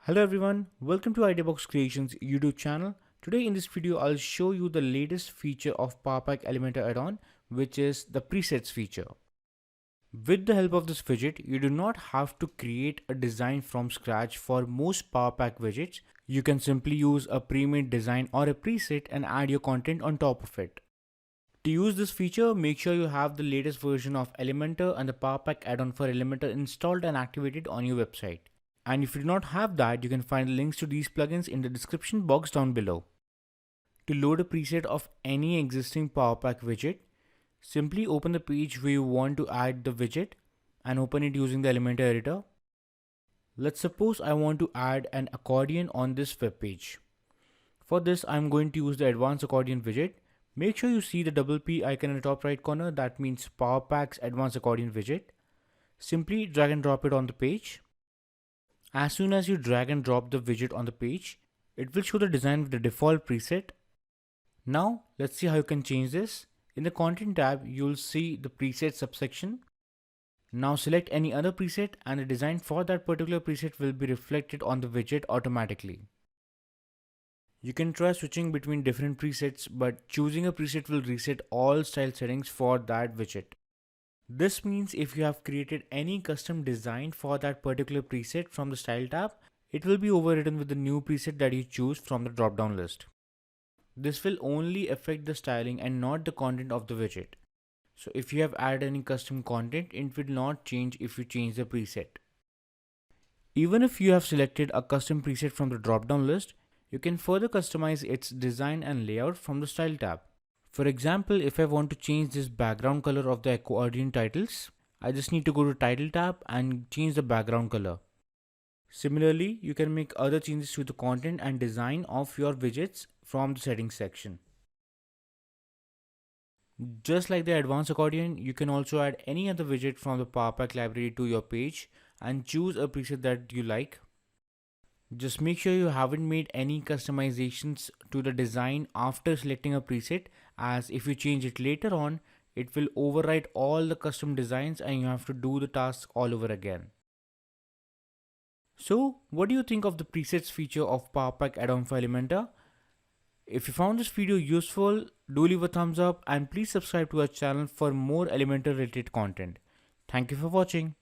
Hello everyone, welcome to Ideabox Creations YouTube channel. Today in this video I'll show you the latest feature of PowerPack Elementor add-on, which is the presets feature. With the help of this widget, you do not have to create a design from scratch for most PowerPack widgets. You can simply use a pre-made design or a preset and add your content on top of it. To use this feature, make sure you have the latest version of Elementor and the PowerPack add-on for Elementor installed and activated on your website. And if you do not have that, you can find links to these plugins in the description box down below. To load a preset of any existing PowerPack widget, simply open the page where you want to add the widget and open it using the Elementor Editor. Let's suppose I want to add an accordion on this web page. For this, I'm going to use the Advanced Accordion widget. Make sure you see the double P icon in the top right corner. That means PowerPack's Advanced Accordion widget. Simply drag and drop it on the page. As soon as you drag and drop the widget on the page, it will show the design with the default preset. Now let's see how you can change this. In the content tab, you'll see the preset subsection. Now select any other preset and the design for that particular preset will be reflected on the widget automatically. You can try switching between different presets, but choosing a preset will reset all style settings for that widget. This means if you have created any custom design for that particular preset from the style tab, it will be overridden with the new preset that you choose from the drop down list. This will only affect the styling and not the content of the widget. So if you have added any custom content, it will not change if you change the preset. Even if you have selected a custom preset from the drop down list, you can further customize its design and layout from the style tab. For example, if I want to change this background color of the accordion titles, I just need to go to Title tab and change the background color. Similarly, you can make other changes to the content and design of your widgets from the settings section. Just like the Advanced Accordion, you can also add any other widget from the PowerPack library to your page and choose a preset that you like. Just make sure you haven't made any customizations to the design after selecting a preset, as if you change it later on, it will overwrite all the custom designs and you have to do the task all over again. So, what do you think of the presets feature of PowerPack add-on for Elementor? If you found this video useful, do leave a thumbs up and please subscribe to our channel for more Elementor related content. Thank you for watching.